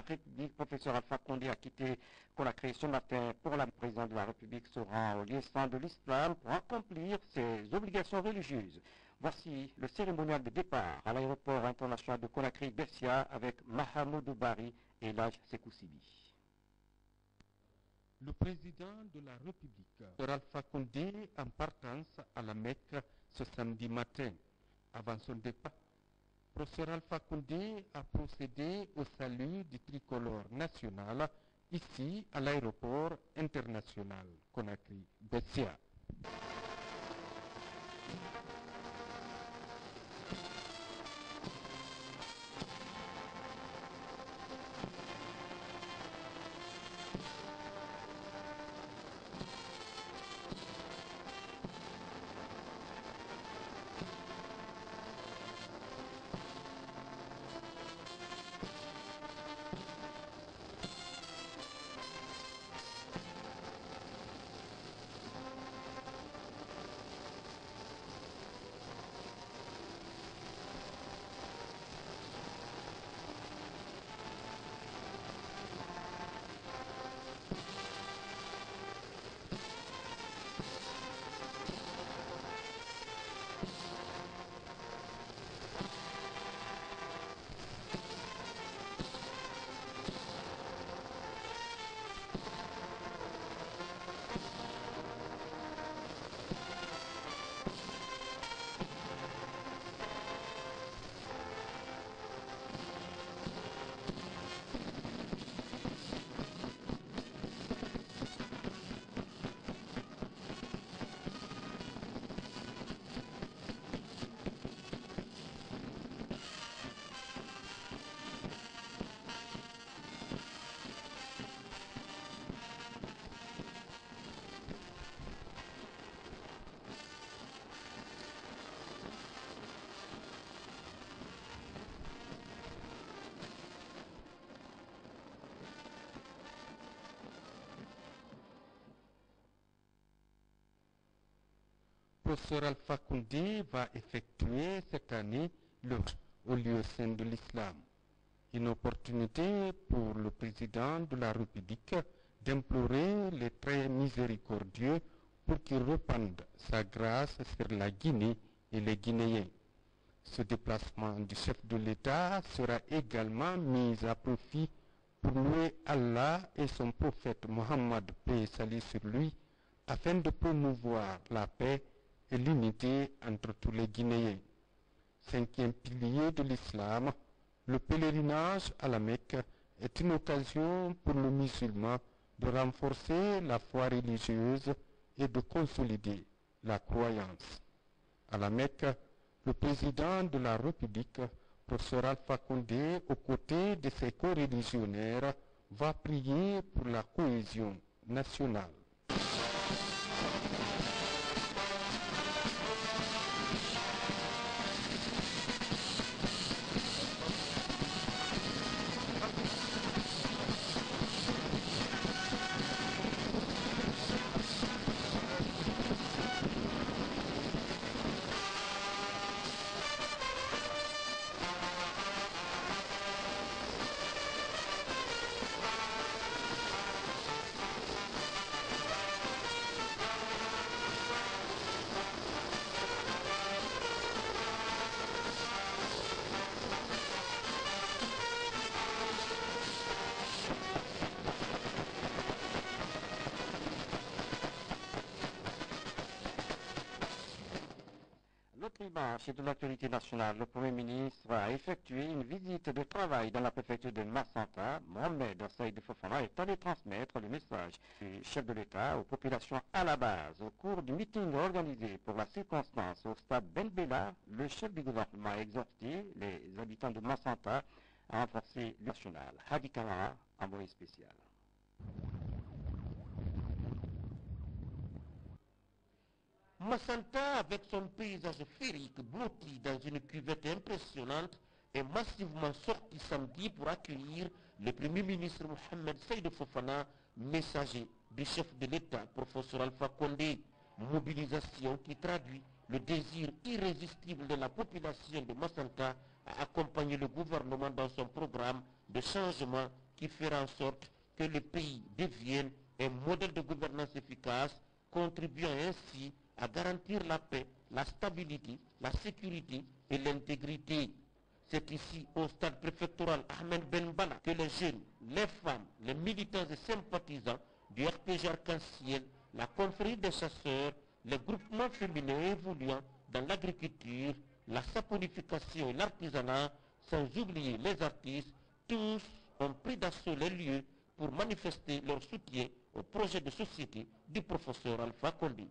République, professeur Alpha Condé, a quitté Conakry ce matin pour la présidente de la République se rend au lieu saint de l'islam pour accomplir ses obligations religieuses. Voici le cérémonial de départ à l'aéroport international de Conakry-Bessia avec Mahamoudou Bari et Laj Sekoussibi. Le président de la République, Alpha Condé, en partance à la Mecque ce samedi matin. Avant son départ, professeur Alpha Condé a procédé au salut du tricolore national ici à l'aéroport international Conakry-Bessia. Professeur Alpha Condé va effectuer cette année au lieu saint de l'islam. Une opportunité pour le président de la République d'implorer les très miséricordieux pour qu'il répande sa grâce sur la Guinée et les Guinéens. Ce déplacement du chef de l'État sera également mis à profit pour louer Allah et son prophète Mohammed, paix et salut sur lui, afin de promouvoir la paix et l'unité entre tous les Guinéens. Cinquième pilier de l'islam, le pèlerinage à la Mecque est une occasion pour le musulman de renforcer la foi religieuse et de consolider la croyance. À la Mecque, le président de la République, professeur Alpha Condé, aux côtés de ses co-religionnaires, va prier pour la cohésion nationale. L'autre image de l'actualité nationale, le Premier ministre a effectué une visite de travail dans la préfecture de Massanta. Mohamed Saïd Fofana est allé transmettre le message du chef de l'État aux populations à la base. Au cours du meeting organisé pour la circonstance au stade Ben Bella, le chef du gouvernement a exhorté les habitants de Massanta à renforcer le national. Hadi Kamara, envoyé spécial. Massanta, avec son paysage féerique blotti dans une cuvette impressionnante, est massivement sorti samedi pour accueillir le Premier ministre Mohamed Saïd Fofana, messager du chef de l'État, professeur Alpha Condé. Mobilisation qui traduit le désir irrésistible de la population de Massanta à accompagner le gouvernement dans son programme de changement qui fera en sorte que le pays devienne un modèle de gouvernance efficace, contribuant ainsi à garantir la paix, la stabilité, la sécurité et l'intégrité. C'est ici, au stade préfectoral Ahmed Ben Bala, que les jeunes, les femmes, les militants et sympathisants du RPG Arc-en-Ciel, la confrérie des chasseurs, les groupements féminins évoluant dans l'agriculture, la saponification et l'artisanat, sans oublier les artistes, tous ont pris d'assaut les lieux pour manifester leur soutien au projet de société du professeur Alpha Condé.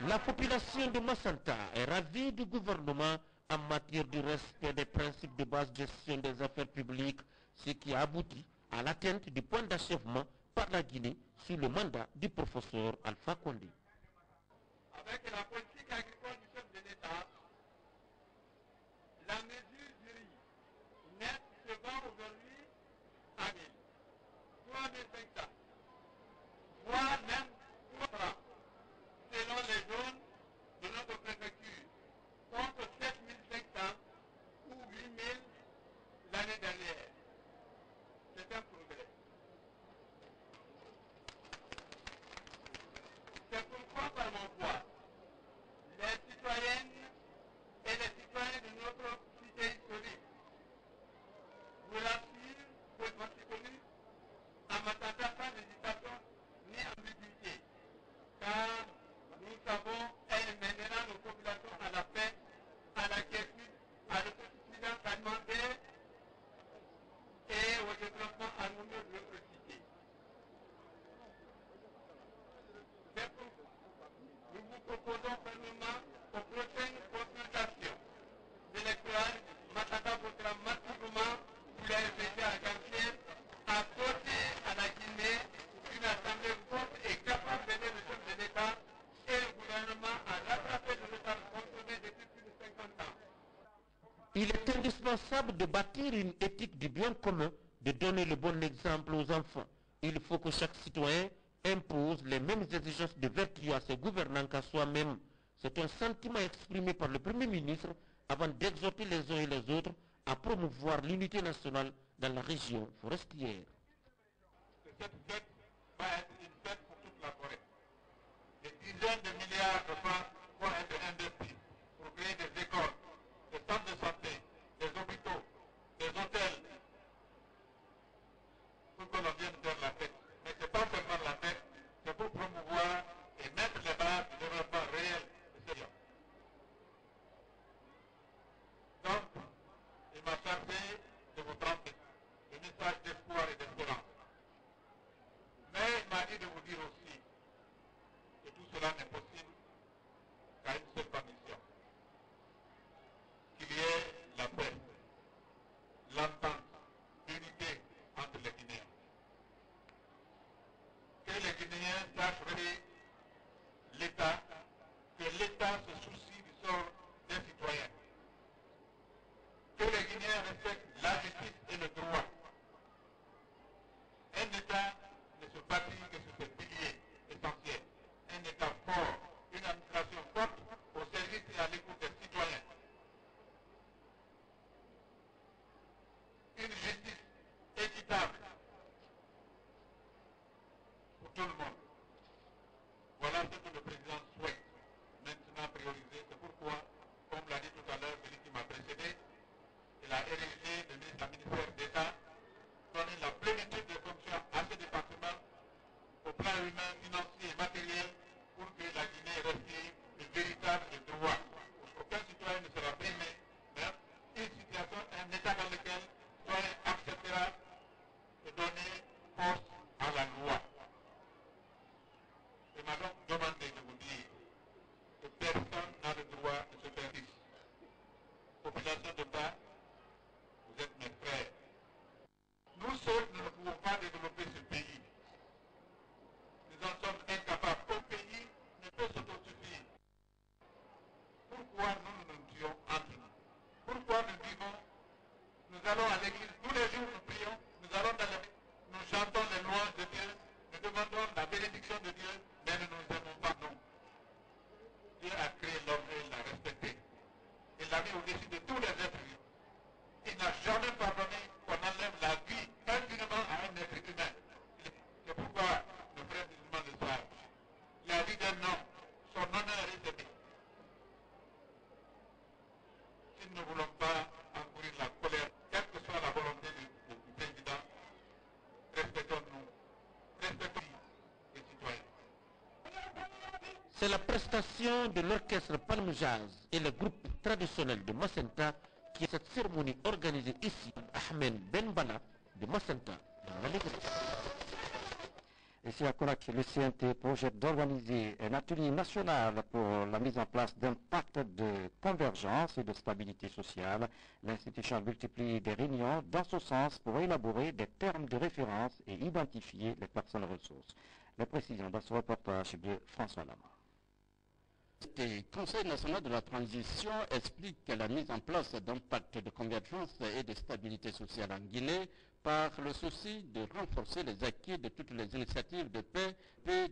La population de Massanta est ravie du gouvernement en matière du respect des principes de base de gestion des affaires publiques, ce qui a abouti à l'atteinte du point d'achèvement par la Guinée sous le mandat du professeur Alpha Condé. Avec la politique agricole du chef de l'État, la mesure du riz net se vend aujourd'hui à 1000, 3500, voire même 3 francs, selon les zones de notre préfecture, contre 7500 ou 8000 l'année dernière. C'est un progrès. C'est pourquoi, par mon voix, les citoyennes et les citoyens de notre cité historique vous l'assurent que voici connu à Matata sans hésitation ni ambiguïté, car nous savons elle mènera nos populations à la paix, à la quiétude, à l'autosuffisance alimentaire et au développement harmonieux de notre cité. C'est pourquoi nous vous proposons fermement aux prochaines consultations électorales, Matata votera massivement pour les RPG Arc-en-Ciel, à porter à la Guinée une assemblée forte et capable d'aider le chef de l'État et le gouvernement à rattraper le retard consommé depuis plus de 50 ans. Il est indispensable de bâtir une éthique du bien commun, de donner le bon exemple aux enfants. Il faut que chaque citoyen impose les mêmes exigences de vertu à ses gouvernants qu'à soi-même. C'est un sentiment exprimé par le Premier ministre avant d'exhorter les uns et les autres à promouvoir l'unité nationale dans la région forestière. Cette fête va être une fête pour toute la forêt. Des dizaines de milliards de francs vont être investis pour créer des écoles, des centres de santé, des hôpitaux, des hôtels, pour que l'on vienne faire la fête. Mais ce n'est pas seulement la fête, c'est pour promouvoir et mettre les bases du développement réel de ces gens. Donc, il m'a chargé de vous transmettre le message d'espoir et d'espérance. Mais il m'a dit de vous dire aussi que tout cela n'est possible qu'à une seule condition. Qu'il y ait la paix, l'entente, l'unité entre les Guinéens. Que les Guinéens sachent relever l'État, que l'État se soucie du sort des citoyens. Que les Guinéens respectent la justice et le droit. Un État ne se bâtit que sur ses piliers essentiels. Un État fort, une administration forte au service et à l'écoute des citoyens. Une justice équitable pour tout le monde. Voilà ce que le président souhaite. Je m'a donc demandé de vous dire que personne n'a le droit de se faire riche. Population de bas, vous êtes mes frères. Nous seuls, nous ne pouvons pas développer ce pays. Nous en sommes incapables. Aucun pays ne peut s'autosuffire. Pourquoi nous nous tuons entre nous? Pourquoi nous vivons? Nous allons à l'église tous les jours, nous prions, nous allons dans l'église, nous chantons les louanges de Dieu, nous demandons la bénédiction de Dieu, mais nous ne nous aimons pas, non. Dieu a créé l'homme et il l'a respecté. Il l'a mis au-dessus de tous les êtres vivants. Il n'a jamais pardonné qu'on enlève la vie impunément à un être humain. C'est pourquoi nos frères musulmans le savent. La vie d'un homme, son honneur est aimé. Si nous ne voulons pas encourir la colère, quelle que soit la volonté du président, respectons-nous, respectons les citoyens. C'est la prestation de l'orchestre Palm Jazz et le groupe traditionnel de Macenta qui est cette cérémonie organisée ici, Ahmed Ben Bala de Macenta, dans l'Alégrie. Ici à Conakry, le CNT projette d'organiser un atelier national pour la mise en place d'un pacte de convergence et de stabilité sociale. L'institution multiplie des réunions dans ce sens pour élaborer des termes de référence et identifier les personnes ressources. Les précisions dans ce reportage de François Lama. Le Conseil national de la transition explique que la mise en place d'un pacte de convergence et de stabilité sociale en Guinée par le souci de renforcer les acquis de toutes les initiatives de paix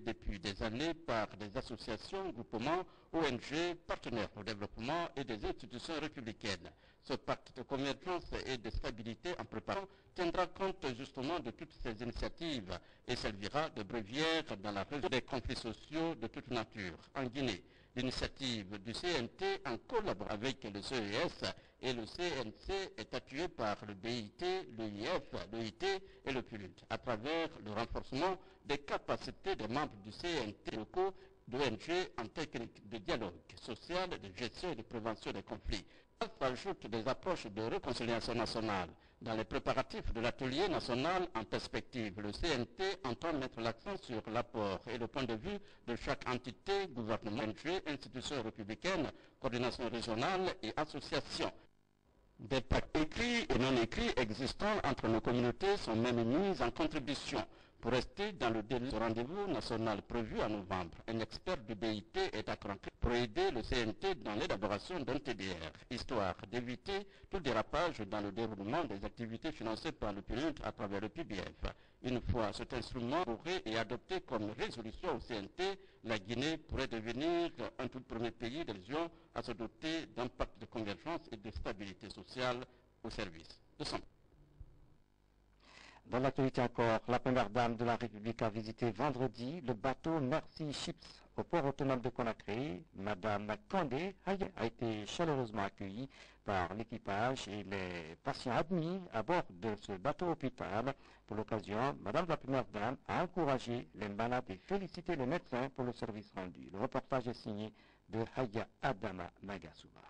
depuis des années par des associations, groupements, ONG, partenaires au développement et des institutions républicaines. Ce pacte de convergence et de stabilité en préparation tiendra compte justement de toutes ces initiatives et servira de bréviaire dans la résolution des conflits sociaux de toute nature en Guinée. L'initiative du CNT en collaboration avec le CES et le CNC est appuyée par le BIT, l'UIF, l'OIT et le PNUD à travers le renforcement des capacités des membres du CNT locaux d'ONG en technique de dialogue social, de gestion et de prévention des conflits. S'ajoutent des approches de réconciliation nationale. Dans les préparatifs de l'atelier national en perspective, le CNT entend mettre l'accent sur l'apport et le point de vue de chaque entité, gouvernement, ONG, institutions républicaines, coordination régionale et associations. Des pactes écrits et non écrits existants entre nos communautés sont même mis en contribution. Pour rester dans le délai du rendez-vous national prévu en novembre, un expert du BIT est accranché pour aider le CNT dans l'élaboration d'un TDR, histoire d'éviter tout dérapage dans le déroulement des activités financées par le PNUD à travers le PBF. Une fois cet instrument pourrait et adopté comme résolution au CNT, la Guinée pourrait devenir un tout premier pays de région à se doter d'un pacte de convergence et de stabilité sociale au service de son. Dans l'actualité encore, la première dame de la République a visité vendredi le bateau Merci Ships au port autonome de Conakry. Madame Kandé a été chaleureusement accueillie par l'équipage et les patients admis à bord de ce bateau hôpital. Pour l'occasion, Madame la première dame a encouragé les malades et félicité les médecins pour le service rendu. Le reportage est signé de Haya Adama Nagasuma.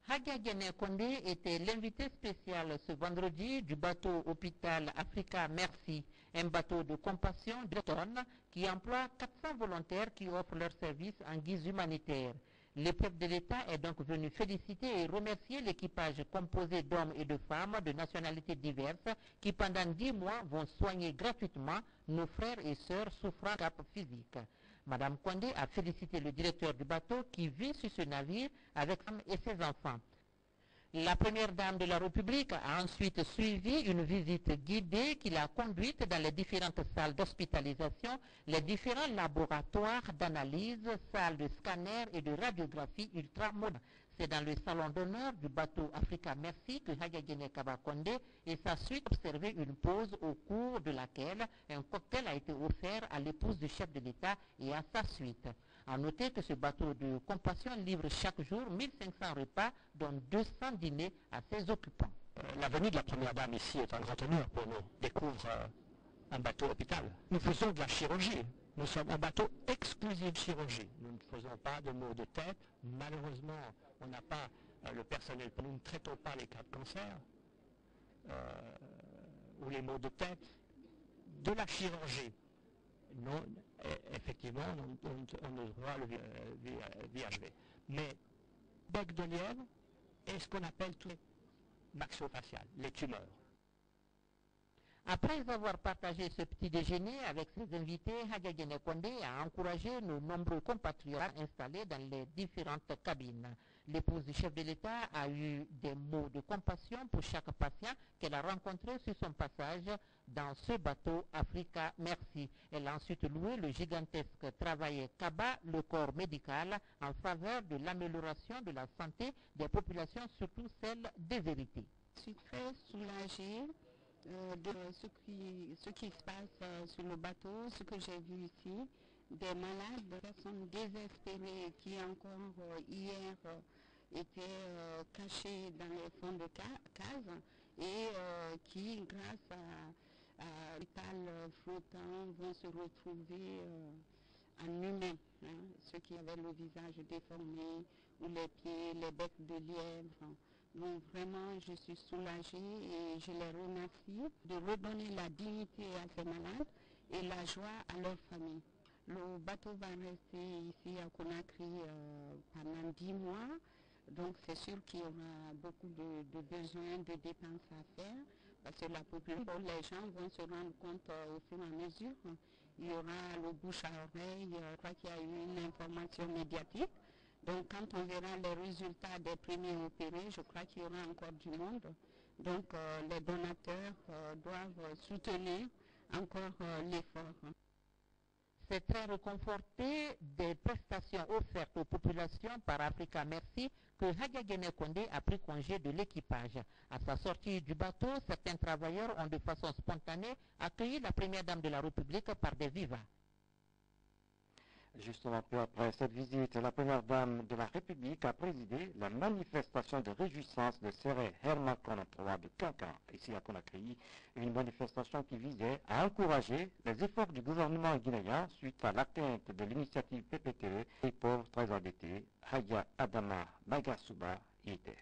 Haga Gene Kondé était l'invité spécial ce vendredi du bateau hôpital Africa Merci, un bateau de compassion de tonnes qui emploie 400 volontaires qui offrent leurs services en guise humanitaire. Le chef de l'État est donc venu féliciter et remercier l'équipage composé d'hommes et de femmes de nationalités diverses qui pendant 10 mois vont soigner gratuitement nos frères et sœurs souffrant de cap physique. Madame Kondé a félicité le directeur du bateau qui vit sur ce navire avec sa femme et ses enfants. La première dame de la République a ensuite suivi une visite guidée qui l'a conduite dans les différentes salles d'hospitalisation, les différents laboratoires d'analyse, salles de scanner et de radiographie ultramoderne. C'est dans le salon d'honneur du bateau Africa Merci que Hagagene Kaba-Kondé et sa suite observé une pause au cours de laquelle un cocktail a été offert à l'épouse du chef de l'État et à sa suite. A noter que ce bateau de compassion livre chaque jour 1500 repas, dont 200 dîners à ses occupants. La venue de la première dame ici est un grand honneur pour nous. Découvre un bateau hôpital. Nous faisons de la chirurgie. Nous sommes un bateau exclusif chirurgie. Nous ne faisons pas de maux de tête. Malheureusement, on n'a pas le personnel. Nous ne traitons pas les cas de cancer ou les maux de tête. De la chirurgie. non, effectivement, on ne voit le VHV. Mais bec de lièvre est ce qu'on appelle tout maxillofacial, les tumeurs. Après avoir partagé ce petit déjeuner avec ses invités, Hagagene Kondé a encouragé nos nombreux compatriotes installés dans les différentes cabines. L'épouse du chef de l'État a eu des mots de compassion pour chaque patient qu'elle a rencontré sur son passage dans ce bateau Africa Merci. Elle a ensuite loué le gigantesque travail qu'abat le corps médical en faveur de l'amélioration de la santé des populations, surtout celles déshéritées. Je suis très soulagée de ce qui se passe sur le bateau, ce que j'ai vu ici, des malades, des personnes désespérées qui encore hier étaient cachées dans les fonds de cases et qui, grâce à l'hôpital flottant, vont se retrouver en humain. Ceux qui avaient le visage déformé ou les pieds, les becs de lièvre. Donc vraiment, je suis soulagée et je les remercie de redonner la dignité à ces malades et la joie à leur famille. Le bateau va rester ici à Conakry pendant 10 mois. Donc c'est sûr qu'il y aura beaucoup de besoins, de dépenses à faire. Parce que la population, les gens vont se rendre compte au fur et à mesure. Il y aura le bouche à oreille, je crois qu'il y a eu une information médiatique. Donc quand on verra les résultats des premiers opérés, je crois qu'il y aura encore du monde. Donc les donateurs doivent soutenir encore l'effort. C'est très réconforté des prestations offertes aux populations par Africa Merci que Hagagene Kondé a pris congé de l'équipage. À sa sortie du bateau, certains travailleurs ont de façon spontanée accueilli la première dame de la République par des vivas. Justement, peu après cette visite, la première dame de la République a présidé la manifestation de réjouissance de Séré Herman Konan de Kankan, ici à Conakry, une manifestation qui visait à encourager les efforts du gouvernement guinéen suite à l'atteinte de l'initiative PPTE des pauvres très endettés. Haya Adama Magasuba y était.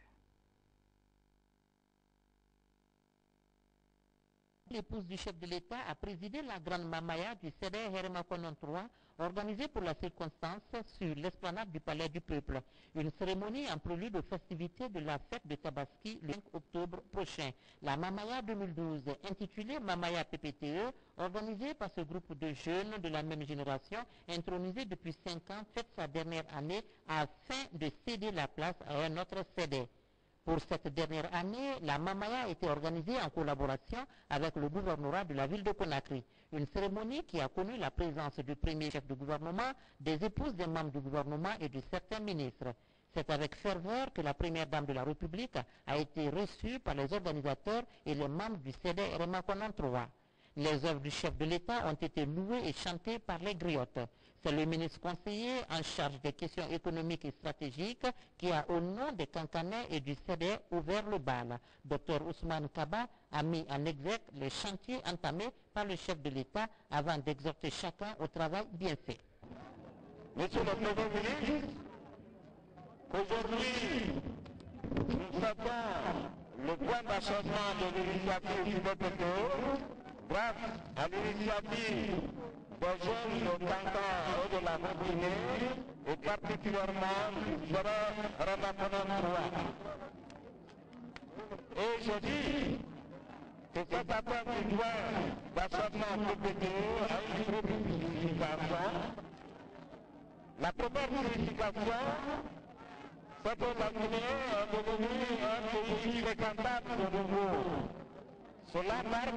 L'épouse du chef de l'État a présidé la grande mamaya du Séré Herman Konan III, organisée pour la circonstance sur l'esplanade du Palais du Peuple. Une cérémonie en prélude aux festivités de la fête de Tabaski le 5 octobre prochain. La Mamaya 2012, intitulée Mamaya PPTE, organisée par ce groupe de jeunes de la même génération, intronisée depuis 5 ans, fête sa dernière année afin de céder la place à un autre CD. Pour cette dernière année, la Mamaya a été organisée en collaboration avec le gouvernorat de la ville de Conakry. Une cérémonie qui a connu la présence du premier chef de gouvernement, des épouses des membres du gouvernement et de certains ministres. C'est avec ferveur que la première dame de la République a été reçue par les organisateurs et les membres du CD Herman Konan III. Les œuvres du chef de l'État ont été louées et chantées par les griottes. C'est le ministre conseiller en charge des questions économiques et stratégiques qui a, au nom des Kankanais et du CD, ouvert le bal. Dr Ousmane Kaba a mis en exergue les chantiers entamés par le chef de l'État avant d'exhorter chacun au travail bien fait. Monsieur le Premier ministre, aujourd'hui, nous faisons le point d'achèvement de l'initiative du PPTE grâce à l'initiative des jeunes de Kankan et de la Guinée, et particulièrement du Séré Herman Konan III. Et je dis que cette affaire du point d'achèvement PPTE a une triple signification. La première signification, c'est que la Guinée est devenue un pays fréquentable de nouveau. Cela marque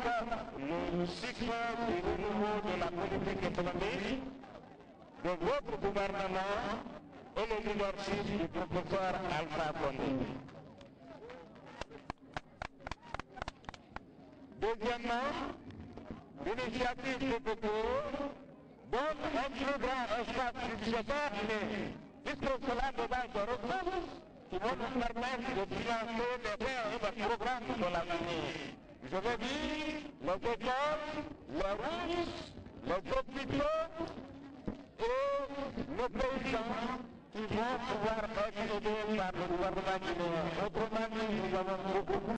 le succès du renouveau de la politique économique de votre gouvernement et le leadership du professeur Alpha Condé. Deuxièmement, l'initiative PPTE donne un plus grand espace budgétaire, puisque cela dégage des ressources qui vont nous permettre de financer des biens et des programmes de l'avenir. Je veux dire les écoles, les routes, les hôpitaux et nos paysans qui vont pouvoir être aidés par le gouvernement guinéen. Autrement dit, nous avons beaucoup